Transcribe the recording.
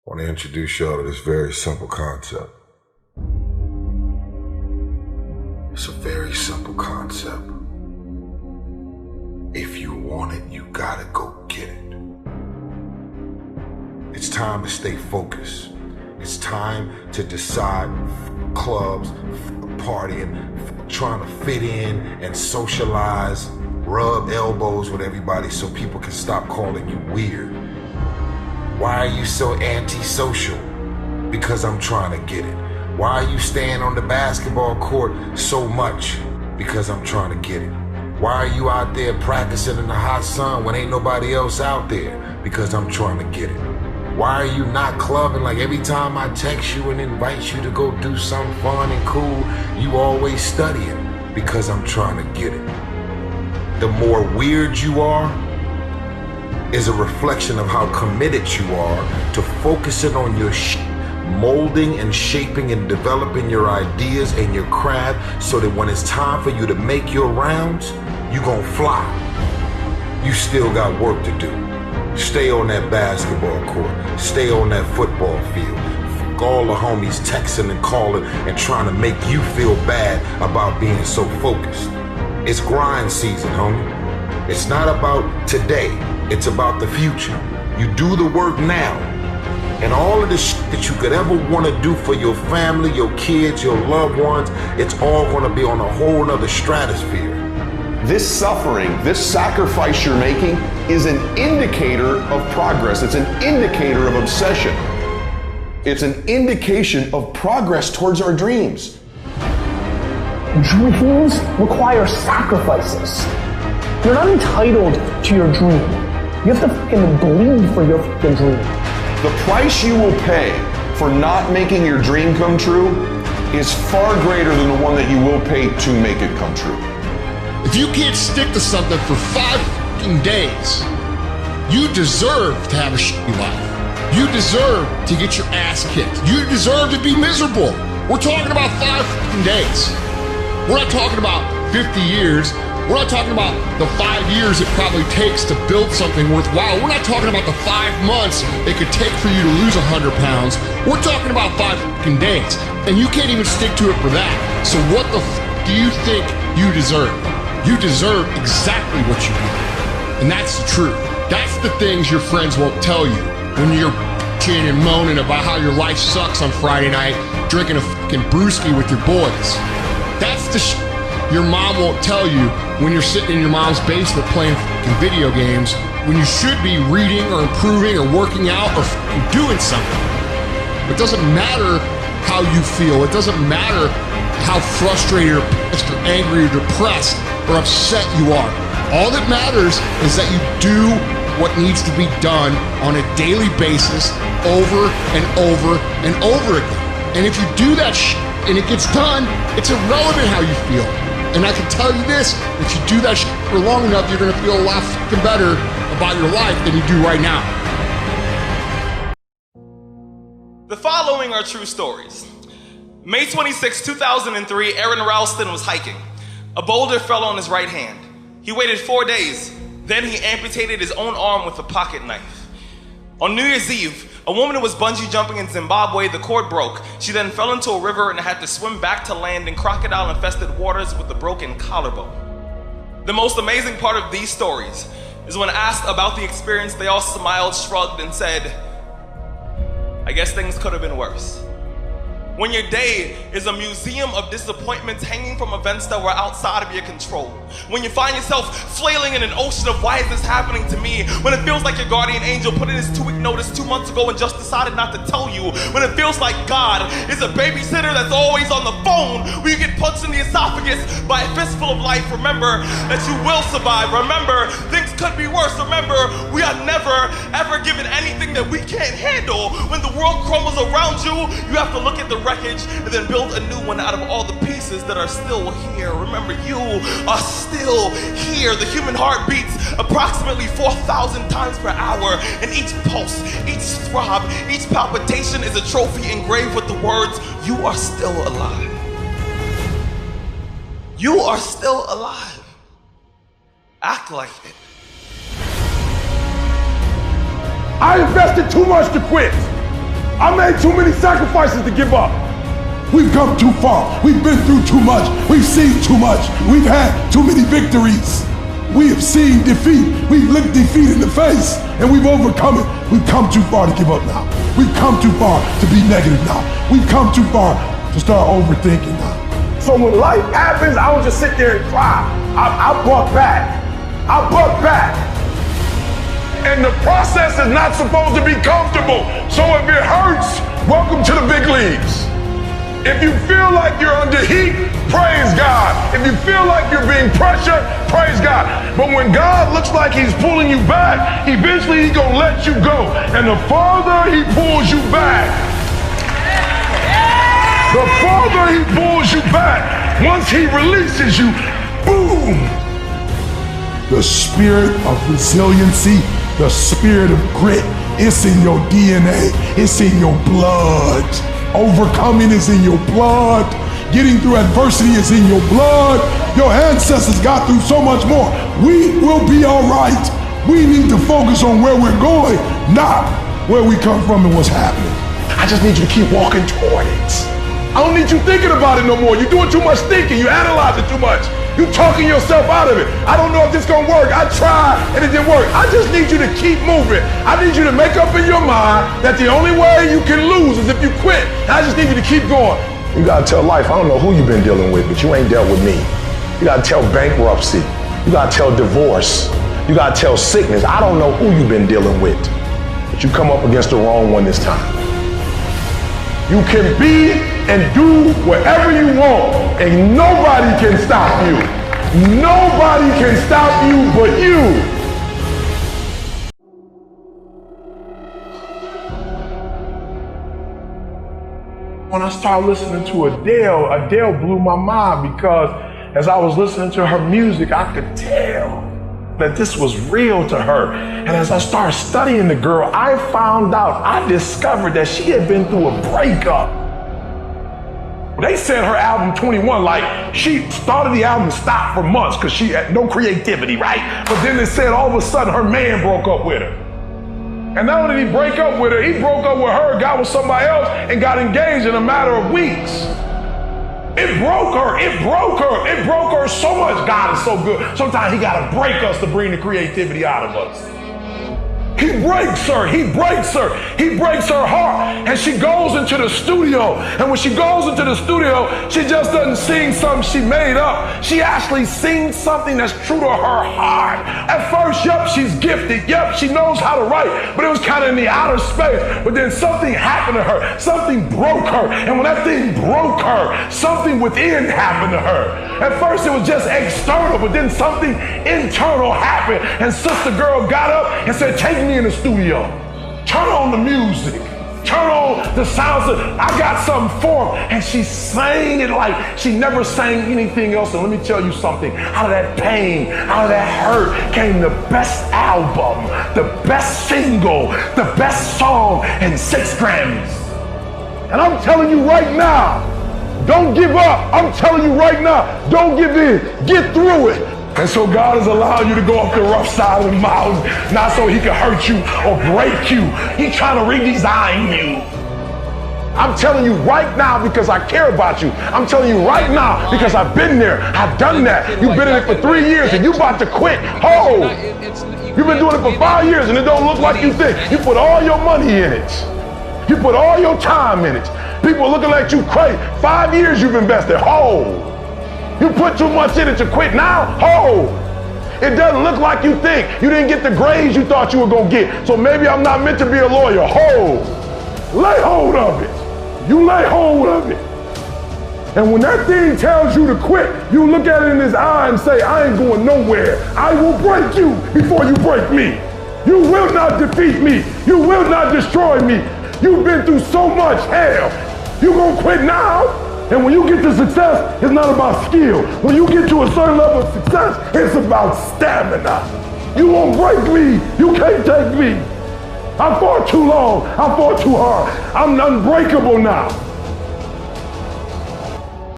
I want to introduce y'all to this very simple concept. It's a very simple concept. If you want it, you gotta go get it. It's time to stay focused. It's time to decide clubs, partying, trying to fit in and socialize, rub elbows with everybody so people can stop calling you weird. Why are you so antisocial? Because I'm trying to get it. Why are you staying on the basketball court so much? Because I'm trying to get it. Why are you out there practicing in the hot sun when ain't nobody else out there? Because I'm trying to get it. Why are you not clubbing? Like every time I text you and invite you to go do something fun and cool, you always studying. Because I'm trying to get it. The more weird you are is a reflection of how committed you are to focusing on your molding and shaping and developing your ideas and your craft so that when it's time for you to make your rounds, you gonna fly. You still got work to do. Stay on that basketball court. Stay on that football field. Fuck all the homies texting and calling and trying to make you feel bad about being so focused. It's grind season, homie. It's not about today. It's about the future. You do the work now. And all of the shit that you could ever want to do for your family, your kids, your loved ones, it's all going to be on a whole nother stratosphere. This suffering, this sacrifice you're making is an indicator of progress. It's an indicator of obsession. It's an indication of progress towards our dreams. Dreams require sacrifices. You're not entitled to your dream. You have to fucking bleed for your fucking dream. The price you will pay for not making your dream come true is far greater than the one that you will pay to make it come true. If you can't stick to something for 5 fucking days, you deserve to have a shitty life. You deserve to get your ass kicked. You deserve to be miserable. We're talking about 5 fucking days. We're not talking about 50 years. We're not talking about the 5 years it probably takes to build something worthwhile. We're not talking about the 5 months it could take for you to lose 100 pounds. We're talking about 5 fucking days. And you can't even stick to it for that. So what the do you think you deserve? You deserve exactly what you want. And that's the truth. That's the things your friends won't tell you when you're bitching and moaning about how your life sucks on Friday night, drinking a fucking brewski with your boys. That's the shit your mom won't tell you when you're sitting in your mom's basement playing fucking video games when you should be reading or improving or working out or fucking doing something. It doesn't matter how you feel. It doesn't matter how frustrated or pissed or angry or depressed or upset you are. All that matters is that you do what needs to be done on a daily basis over and over and over again. And if you do that shit and it gets done, it's irrelevant how you feel. And I can tell you this, if you do that shit for long enough, you're gonna feel a lot fucking better about your life than you do right now. The following are true stories. May 26, 2003, Aaron Ralston was hiking. A boulder fell on his right hand. He waited 4 days. Then he amputated his own arm with a pocket knife. On New Year's Eve, a woman who was bungee jumping in Zimbabwe, the cord broke. She then fell into a river and had to swim back to land in crocodile-infested waters with a broken collarbone. The most amazing part of these stories is when asked about the experience, they all smiled, shrugged, and said, I guess things could have been worse. When your day is a museum of disappointments hanging from events that were outside of your control. When you find yourself flailing in an ocean of why is this happening to me? When it feels like your guardian angel put in his 2-week notice 2 months ago and just decided not to tell you. When it feels like God is a babysitter that's always on the phone. When you get punched in the esophagus by a fistful of life, remember that you will survive. Remember, things could be worse. Remember, we are never, ever given anything that we can't handle. When the world crumbles around you, you have to look at the wreckage and then build a new one out of all the pieces that are still here. Remember, you are still here. The human heart beats approximately 4,000 times per hour, and each pulse, each throb, each palpitation is a trophy engraved with the words, you are still alive. You are still alive. Act like it. I invested too much to quit. I made too many sacrifices to give up. We've come too far. We've been through too much. We've seen too much. We've had too many victories. We have seen defeat. We've looked defeat in the face and we've overcome it. We've come too far to give up now. We've come too far to be negative now. We've come too far to start overthinking now. So when life happens, I don't just sit there and cry. I buck back. I buck back. And the process is not supposed to be comfortable. So if it hurts, welcome to the big leagues. If you feel like you're under heat, praise God. If you feel like you're being pressured, praise God. But when God looks like he's pulling you back, eventually he's gonna let you go. And the farther he pulls you back, the farther he pulls you back, once he releases you, boom. The spirit of resiliency, the spirit of grit, it's in your DNA, it's in your blood. Overcoming is in your blood. Getting through adversity is in your blood. Your ancestors got through so much more. We will be all right. We need to focus on where we're going, not where we come from and what's happening. I just need you to keep walking toward it. I don't need you thinking about it no more. You're doing too much thinking. You analyze it too much. You're talking yourself out of it. I don't know if this is gonna work. I tried and it didn't work. I just need you to keep moving. I need you to make up in your mind that the only way you can lose is if you quit. I just need you to keep going. You gotta tell life, I don't know who you've been dealing with, but you ain't dealt with me. You gotta tell bankruptcy. You gotta tell divorce. You gotta tell sickness. I don't know who you've been dealing with, but you come up against the wrong one this time. You can be and do whatever you want, and nobody can stop you. Nobody can stop you but you. When I started listening to Adele blew my mind because as I was listening to her music, I could tell that this was real to her. And as I started studying the girl, I discovered that she had been through a breakup. They said her album 21, like she started the album and stopped for months because she had no creativity, right? But then they said all of a sudden her man broke up with her. And not only did he break up with her, he broke up with her, got with somebody else, and got engaged in a matter of weeks. It broke her so much. God is so good. Sometimes he gotta break us to bring the creativity out of us. He breaks her heart, and she goes into the studio. And when she goes into the studio, she just doesn't sing something she made up. She actually sings something that's true to her heart. At first, yep, she's gifted. Yep, she knows how to write, but it was kind of in the outer space. But then something happened to her. Something broke her. And when that thing broke her, something within happened to her. At first, it was just external, but then something internal happened. And Sister Girl got up and said, take me in the studio. Turn on the music. Turn on the sounds. I got something for her. And she sang it like she never sang anything else. And let me tell you something. Out of that pain, out of that hurt came the best album, the best single, the best song, and 6 Grammys. And I'm telling you right now, don't give up. I'm telling you right now, don't give in. Get through it. And so God has allowed you to go up the rough side of the mountain, not so he can hurt you or break you. He's trying to redesign you. I'm telling you right now because I care about you. I'm telling you right now because I've been there. I've done that. You've been in it for 3 years and you about to quit. Oh, you've been doing it for 5 years and it don't look like you think. You put all your money in it. You put all your time in it. People are looking at you crazy. 5 years you've invested. Oh. You put too much in it to quit now? Oh, it doesn't look like you think. You didn't get the grades you thought you were gonna get. So maybe I'm not meant to be a lawyer. Oh, lay hold of it. You lay hold of it. And when that thing tells you to quit, you look at it in his eye and say, I ain't going nowhere. I will break you before you break me. You will not defeat me. You will not destroy me. You've been through so much hell. You gonna quit now? And when you get to success, it's not about skill. When you get to a certain level of success, it's about stamina. You won't break me. You can't take me. I fought too long. I fought too hard. I'm unbreakable now.